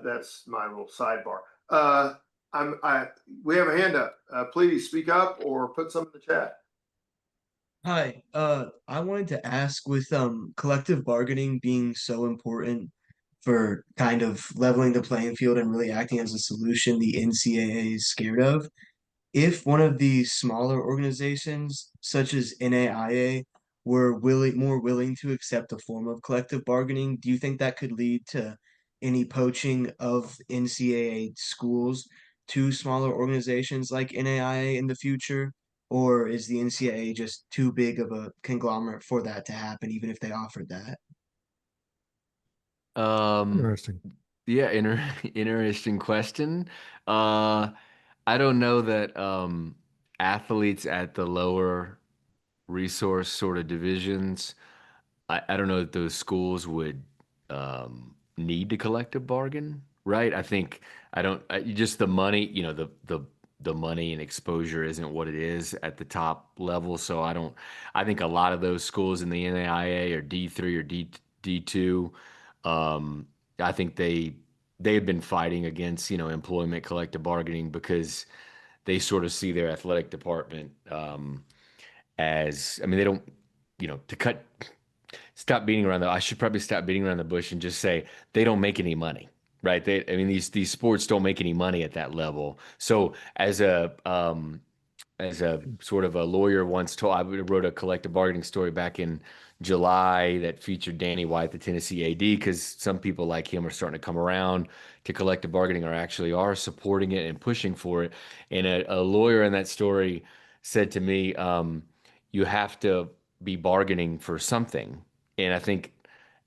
that's my little sidebar. We have a hand up. Please speak up or put some in the chat. Hi, I wanted to ask, with collective bargaining being so important for kind of leveling the playing field and really acting as a solution the NCAA is scared of, if one of these smaller organizations, such as NAIA, were more willing to accept a form of collective bargaining, do you think that could lead to any poaching of NCAA schools to smaller organizations like NAIA in the future? Or is the NCAA just too big of a conglomerate for that to happen, even if they offered that? Interesting. Yeah, interesting question. I don't know that athletes at the lower resource sort of divisions, I don't know that those schools would need to collective bargain, right? Just the money, the money and exposure isn't what it is at the top level. So I think a lot of those schools in the NAIA or D3 or D2, I think they've been fighting against, employment collective bargaining because they sort of see their athletic department they don't, stop beating around I should probably stop beating around the bush and just say they don't make any money, right? These sports don't make any money at that level. So as a sort of a lawyer once told, I wrote a collective bargaining story back in July that featured Danny White, the Tennessee AD, because some people like him are starting to come around to collective bargaining, or actually are supporting it and pushing for it. And a lawyer in that story said to me, you have to be bargaining for something. And I think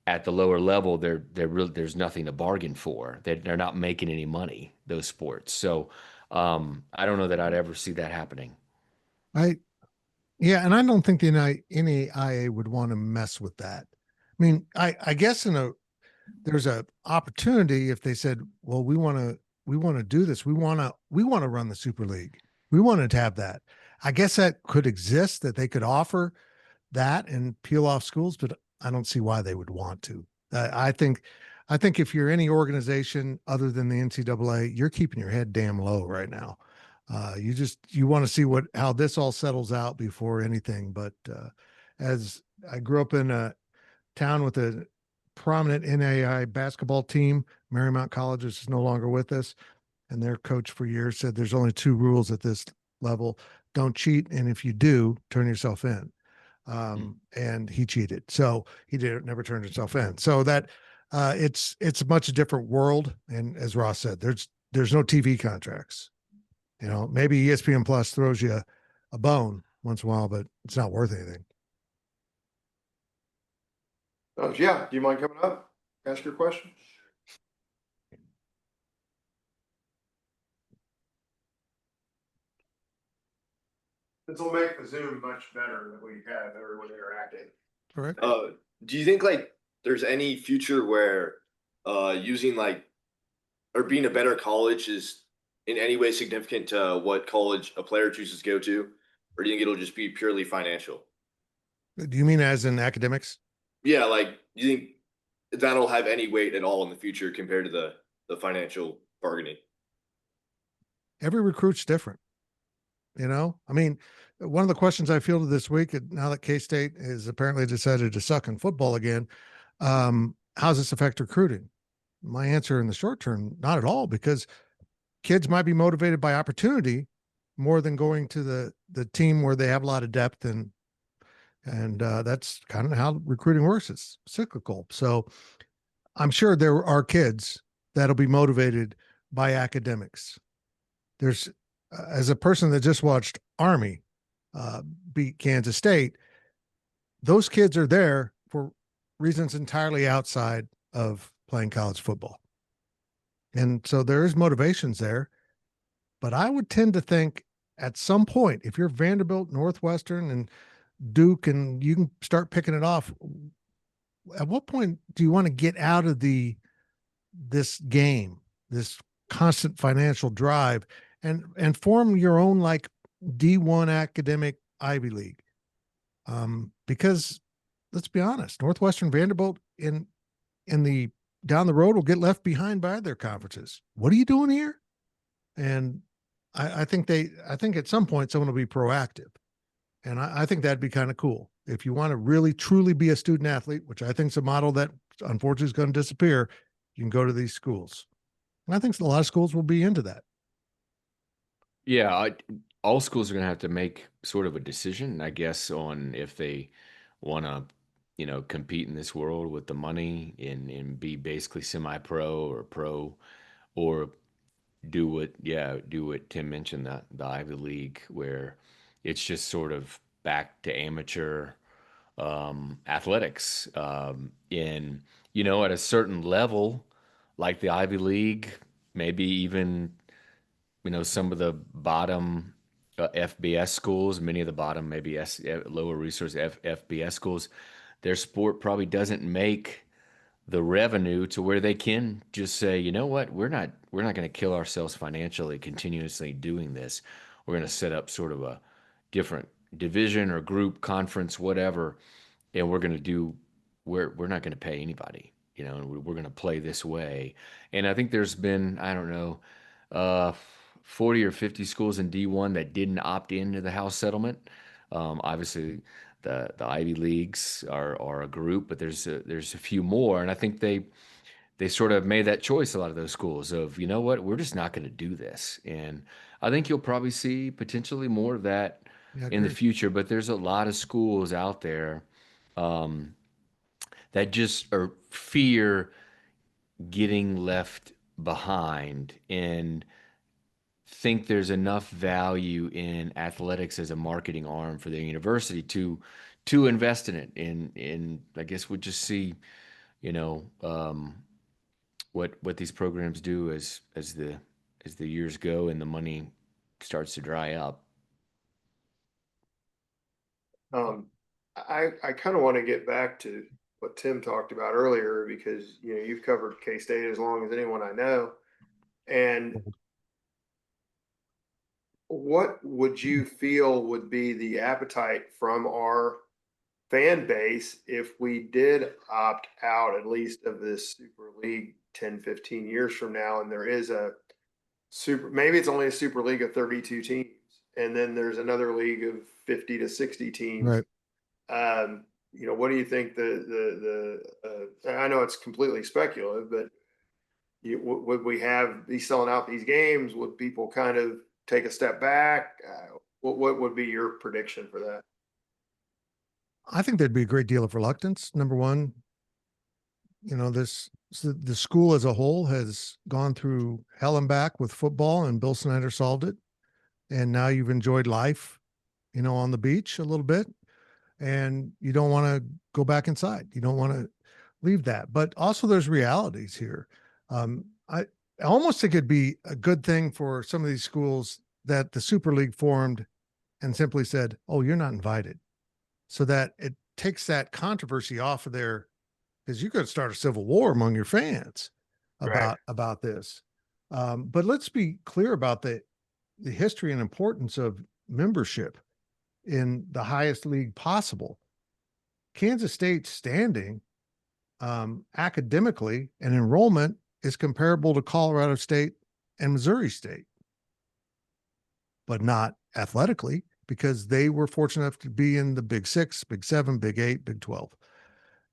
at the lower level, there's nothing to bargain for. They're not making any money, those sports. So I don't know that I'd ever see that happening. I Yeah, and I don't think the NAIA would want to mess with that. I mean, I guess there's a opportunity if they said, well, we want to do this. We want to run the Super League. We wanted to have that. I guess that could exist, that they could offer that and peel off schools, but I don't see why they would want to. I think if you're any organization other than the NCAA, you're keeping your head damn low right now. You want to see how this all settles out before anything. But as I grew up in a town with a prominent NAI basketball team, Marymount College is no longer with us, and their coach for years said there's only two rules at this level: don't cheat, and if you do, turn yourself in. And he cheated, so he never turned himself in. So that it's a much different world. And as Ross said, there's no TV contracts. Maybe ESPN Plus throws you a bone once in a while, but it's not worth anything. Yeah, do you mind coming up? Ask your question. This will make the Zoom much better than we have everyone interacting. Correct. Do you think like there's any future where using like or being a better college is in any way significant to what college a player chooses to go to, or do you think it'll just be purely financial? Do you mean as in academics? Yeah, like do you think that'll have any weight at all in the future compared to the financial bargaining? Every recruit's different. I mean, one of the questions I fielded this week, now that K-State has apparently decided to suck in football again, how's this affect recruiting? My answer in the short term, not at all, because kids might be motivated by opportunity more than going to the team where they have a lot of depth, and that's kind of how recruiting works. It's cyclical. So I'm sure there are kids that'll be motivated by academics. There's as a person that just watched Army beat Kansas State, those kids are there for reasons entirely outside of playing college football. And so there is motivations there. But I would tend to think at some point, if you're Vanderbilt, Northwestern, and Duke, and you can start picking it off, at what point do you want to get out of this game, this constant financial drive, and form your own like D1 academic Ivy League? Because let's be honest, Northwestern, Vanderbilt in the down the road will get left behind by their conferences. What are you doing here? And I think at some point someone will be proactive. And I think that'd be kind of cool. If you want to really truly be a student athlete, which I think is a model that unfortunately is going to disappear, you can go to these schools. And I think a lot of schools will be into that. Yeah, all schools are going to have to make sort of a decision, I guess, on if they want to, compete in this world with the money and be basically semi-pro or pro, or do what Tim mentioned, the Ivy League, where it's just sort of back to amateur athletics. At a certain level, like the Ivy League, maybe even some of the bottom FBS schools, many of the bottom maybe lower resource FBS schools, their sport probably doesn't make the revenue to where they can just say, you know what, we're not going to kill ourselves financially continuously doing this. We're going to set up sort of a different division or group, conference, whatever, and we're not going to pay anybody, and we're going to play this way. And I think there's been, I don't know, 40 or 50 schools in D1 that didn't opt into the House settlement. Obviously, the Ivy Leagues are a group, but there's a few more, and I think they sort of made that choice. A lot of those schools of, you know what, we're just not going to do this, and I think you'll probably see potentially more of that in the future. But there's a lot of schools out there that just are fear getting left behind and think there's enough value in athletics as a marketing arm for their university to to invest in it. And I guess we'll just see, you know, what these programs do as the years go and the money starts to dry up. I kind of want to get back to what Tim talked about earlier, because, you know, you've covered K-State as long as anyone I know. And what would you feel would be the appetite from our fan base if we did opt out, at least of this Super League 10, 15 years from now, and there is a maybe it's only a Super League of 32 teams, and then there's another league of 50 to 60 teams. Right. You know, what do you think I know it's completely speculative, but would we be selling out these games? Would people kind of take a step back? What would be your prediction for that? I think there'd be a great deal of reluctance. Number one, you know, the school as a whole has gone through hell and back with football, and Bill Snyder solved it. And now you've enjoyed life, you know, on the beach a little bit, and you don't want to go back inside. You don't want to leave that. But also there's realities here. I almost think it'd be a good thing for some of these schools that the Super League formed and simply said, "Oh, you're not invited," so that it takes that controversy off of there, because you could start a civil war among your fans about this. But let's be clear about the history and importance of membership in the highest league possible. Kansas State's standing academically and enrollment is comparable to Colorado State and Missouri State, but not athletically, because they were fortunate enough to be in the Big Six, Big Seven, Big Eight, Big 12.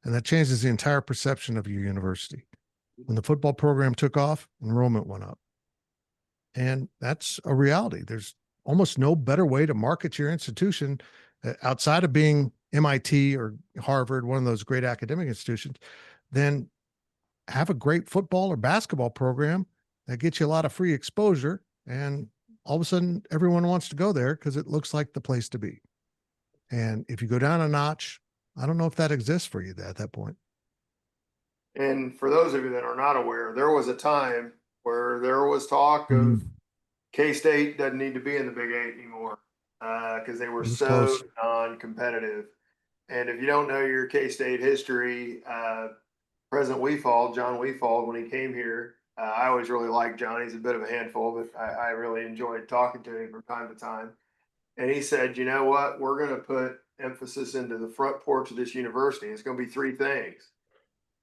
And that changes the entire perception of your university. When the football program took off, enrollment went up. And that's a reality. There's almost no better way to market your institution outside of being MIT or Harvard, one of those great academic institutions, than have a great football or basketball program that gets you a lot of free exposure. And all of a sudden, everyone wants to go there because it looks like the place to be. And if you go down a notch, I don't know if that exists for you at that point. And for those of you that are not aware, there was a time where there was talk of K-State doesn't need to be in the Big Eight anymore, because they were so close. non-competitive. And if you don't know your K-State history, President John Weefald, when he came here, I always really liked John. He's a bit of a handful, but I really enjoyed talking to him from time to time. And he said, you know what, we're going to put emphasis into the front porch of this university. It's going to be three things.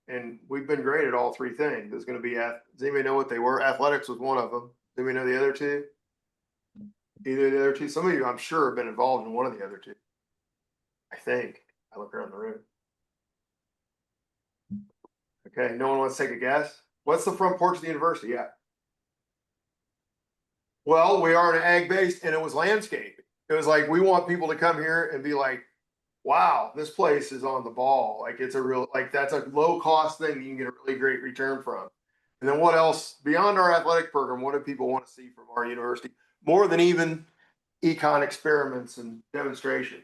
And we've been great at all three things. There's going to be, does anybody know what they were? Athletics was one of them. Do we know the other two? Either of the other two? Some of you, I'm sure, have been involved in one of the other two. I think. I look around the room. Okay, no one wants to take a guess? What's the front porch of the university? Yeah. Well, we are an ag-based, and it was landscaping. It was like, we want people to come here and be like, wow, this place is on the ball. Like, it's a real, like, that's a low-cost thing you can get a really great return from. And then what else, beyond our athletic program, what do people want to see from our university? More than even ECON experiments and demonstration.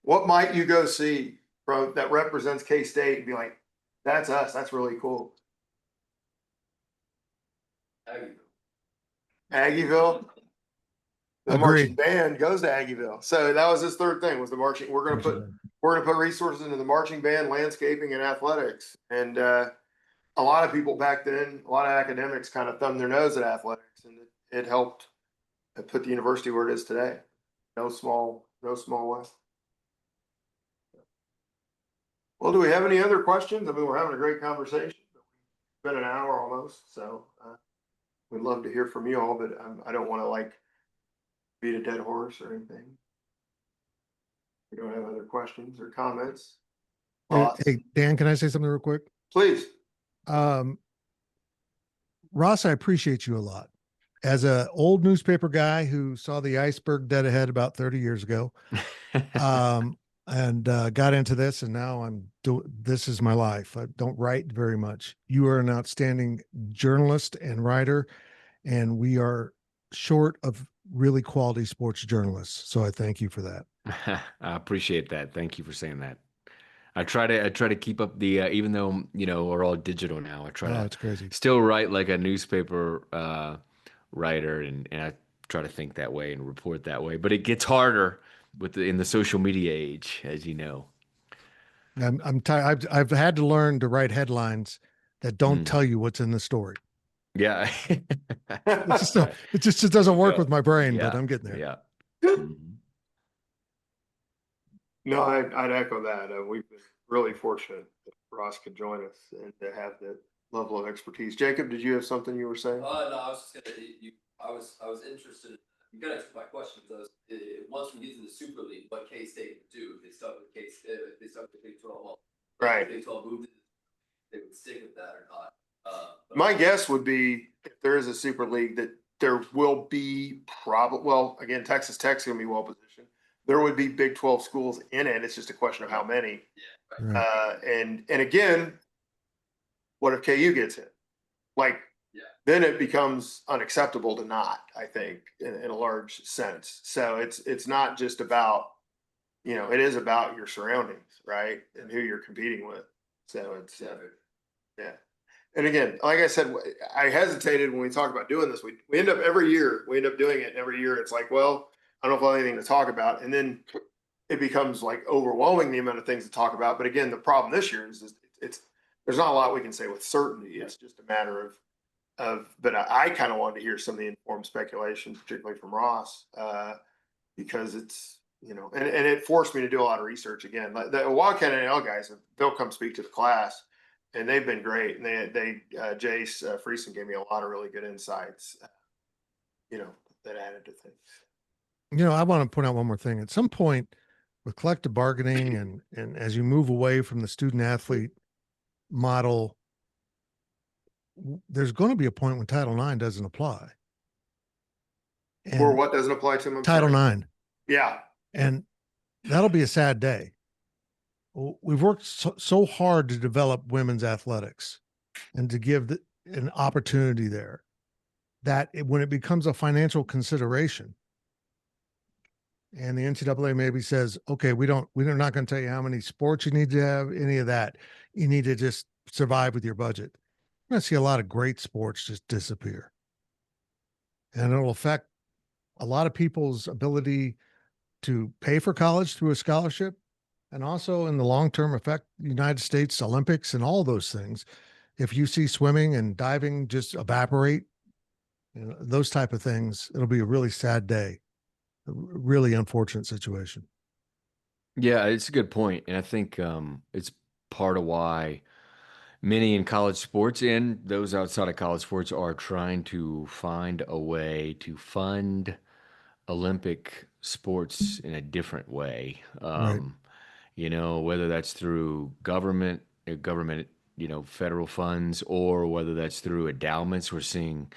What might you go see from that represents K-State and be like, that's us, that's really cool? Aggieville. The marching band goes to Aggieville. So that was his third thing, was the marching. We're gonna put resources into the marching band, landscaping, and athletics. And a lot of people back then, a lot of academics kind of thumbed their nose at athletics, and it helped put the university where it is today. No small way. Well, do we have any other questions? I mean, we're having a great conversation. It's been an hour almost, so we'd love to hear from you all, but I don't want to beat a dead horse or anything. We don't have other questions or comments. Hey, Dan, can I say something real quick? Please. Ross, I appreciate you a lot. As an old newspaper guy who saw the iceberg dead ahead about 30 years ago, and got into this, and now this is my life. I don't write very much. You are an outstanding journalist and writer, and we are short of really quality sports journalists. So I thank you for that. I appreciate that. Thank you for saying that. I try to keep up the even though we're all digital now. I try Oh, to it's crazy. still write like a newspaper writer, and I try to think that way and report that way. But it gets harder in the social media age, as you know. I'm tired. I've had to learn to write headlines that don't Mm. tell you what's in the story. Yeah. It just doesn't work Yeah. with my brain, but Yeah. I'm getting there. Yeah. Mhm. No, I'd echo that. We've been really fortunate that Ross could join us and to have that level of expertise. Jacob, did you have something you were saying? No, I was just gonna, I was interested, you kind of took my question, because once we get to the Super League, what K-State would do if they stuck with if they stuck with Big 12, well, Right. if Big 12 moved, they would stick with that or not. My guess would be if there is a super league that there will be well, again, Texas Tech's gonna be well positioned. There would be Big 12 schools in it. It's just a question of how many. Yeah, right. Right. And again, what if KU gets in? Like, Yeah. then it becomes unacceptable to not, I think, in a large sense. So it's not just about, it is about your surroundings, right? And who you're competing with. So it's yeah. And again, like I said, I hesitated when we talked about doing this. We end up every year, we end up doing it. And every year it's like, well, I don't know if I have anything to talk about. And then it becomes like overwhelming the amount of things to talk about. But again, the problem this year is it's there's not a lot we can say with certainty. It's just a matter but I kind of wanted to hear some of the informed speculation, particularly from Ross, because it's, and it forced me to do a lot of research again. Like the Wildcat NL guys, they'll come speak to the class, and they've been great. And Jace Friesen gave me a lot of really good insights, that added to things. I want to point out one more thing. At some point, with collective bargaining and as you move away from the student athlete model, there's going to be a point when Title IX doesn't apply. Or what doesn't apply to them? Title IX. Yeah. And that'll be a sad day. We've worked so hard to develop women's athletics and to give an opportunity there that when it becomes a financial consideration and the NCAA maybe says, okay, we're not going to tell you how many sports you need to have, any of that. You need to just survive with your budget. You're going to see a lot of great sports just disappear. And it'll affect a lot of people's ability to pay for college through a scholarship, and also in the long term affect the United States Olympics and all those things. If you see swimming and diving just evaporate, those type of things, it'll be a really sad day, a really unfortunate situation. Yeah, it's a good point, and I think it's part of why many in college sports and those outside of college sports are trying to find a way to fund Olympic sports in a different way. Right. Whether that's through government, federal funds, or whether that's through endowments. We're seeing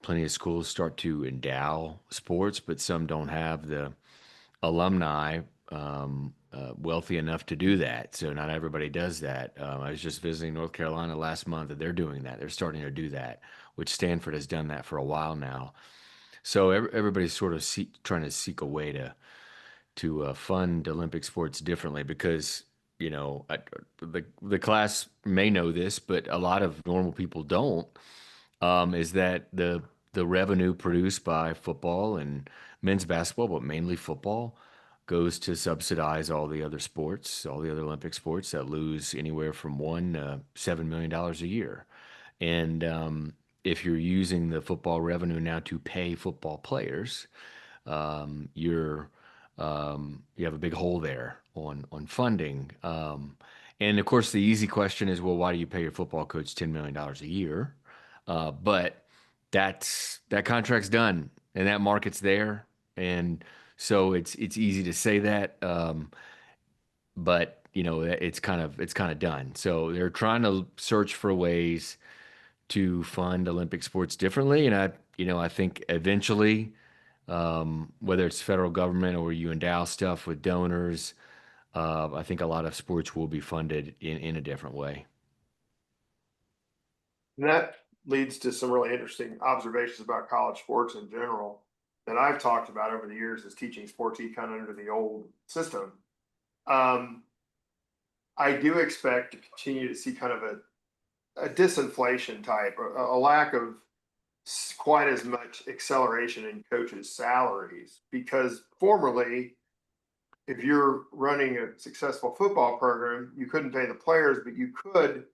plenty of schools start to endow sports, but some don't have the alumni wealthy enough to do that. So not everybody does that. I was just visiting North Carolina last month, and they're doing that. They're starting to do that, which Stanford has done that for a while now. So everybody's sort of trying to seek a way to fund Olympic sports differently because the class may know this, but a lot of normal people don't. Is that the revenue produced by football and men's basketball, but mainly football, goes to subsidize all the other sports, all the other Olympic sports that lose anywhere from $1 to $7 million a year. And if you're using the football revenue now to pay football players, you have a big hole there on funding. And of course, the easy question is, well, why do you pay your football coach $10 million a year? But that contract's done and that market's there, and so it's easy to say that. But it's kind of done. So they're trying to search for ways to fund Olympic sports differently, and I think eventually, whether it's federal government or you endow stuff with donors, I think a lot of sports will be funded in a different way. And that leads to some really interesting observations about college sports in general. that I've talked about over the years is teaching sports econ under the old system. I do expect to continue to see kind of a disinflation type, a lack of quite as much acceleration in coaches' salaries, because formerly, if you're running a successful football program, you couldn't pay the players, but you could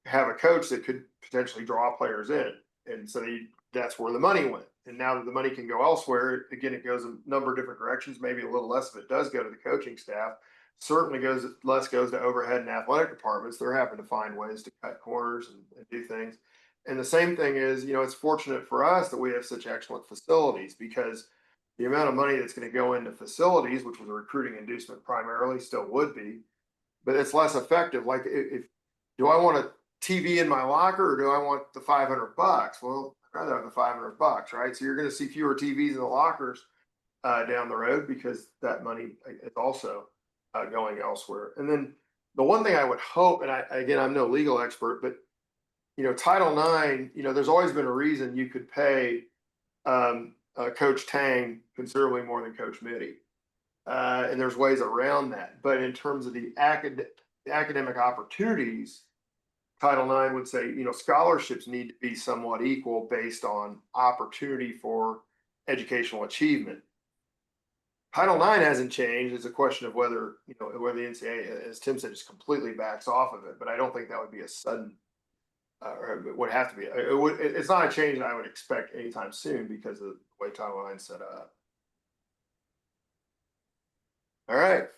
have a coach that could potentially draw players in. And so that's where the money went. And now that the money can go elsewhere, again, it goes a number of different directions. Maybe a little less of it does go to the coaching staff. Certainly less goes to overhead and athletic departments. They're having to find ways to cut corners and do things. And the same thing is, it's fortunate for us that we have such excellent facilities, because the amount of money that's going to go into facilities, which was a recruiting inducement primarily, still would be, but it's less effective. Like, if do I want a TV in my locker, or do I want the $500? Well, I'd rather have the $500, right? So you're going to see fewer TVs in the lockers down the road, because that money is also going elsewhere. And then the one thing I would hope, and I'm no legal expert, but Title IX, there's always been a reason you could pay Coach Tang considerably more than Coach Mitty. And there's ways around that. But in terms of the academic opportunities, Title IX would say, scholarships need to be somewhat equal based on opportunity for educational achievement. Title IX hasn't changed. It's a question of whether the NCAA, as Tim said, just completely backs off of it. But I don't think that would be a sudden, or it would have to be. It's not a change that I would expect anytime soon, because of the way Title IX is set up. All right.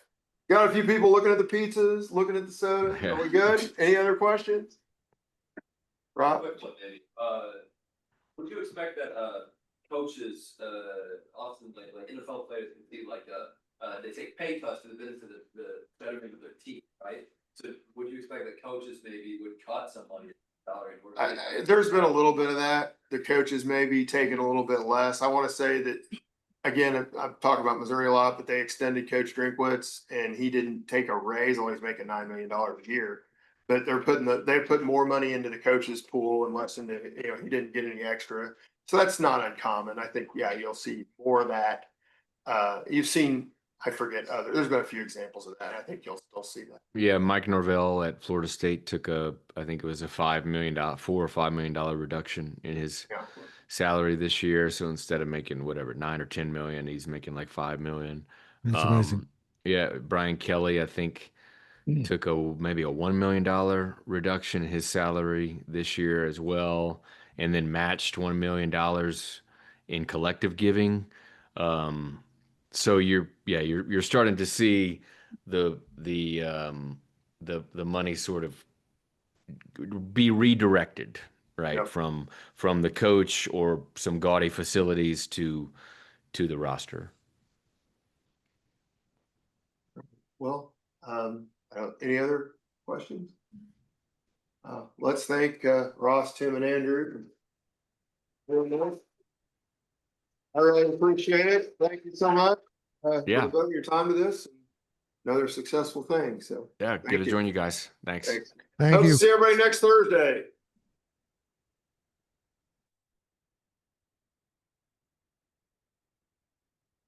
Got a few people looking at the pizzas, looking at the soda. Are we good? Any other questions? Rob? Quick one, maybe. Would you expect that coaches often like NFL players can see like they take pay cuts for the benefit of the betterment of their team, right? So would you expect that coaches maybe would cut some money salary? There's been a little bit of that. The coaches maybe taking a little bit less. I want to say that, again, I've talked about Missouri a lot, but they extended Coach Drinkwitz, and he didn't take a raise. Only he's making $9 million a year. But they're putting more money into the coaches pool and less into, he didn't get any extra. So that's not uncommon. I think, you'll see more of that. You've seen, I forget there's been a few examples of that. I think you'll still see that. Yeah, Mike Norvell at Florida State took I think it was a $4 or $5 million reduction in his salary this year. So instead of making whatever 9 or 10 million, he's making like 5 million. That's amazing. Yeah, Brian Kelly, I think, took maybe a $1 million reduction in his salary this year as well, and then matched $1 million in collective giving. So you're starting to see the money sort of be redirected, right? Yep. From the coach or some gaudy facilities to the roster. Well, any other questions? Let's thank Ross, Tim, and Andrew. I really appreciate it. Thank you so much for devoting your time to this. Another successful thing. So good to join you guys. Thanks. Thanks. Thank Hope you. to see everybody next Thursday.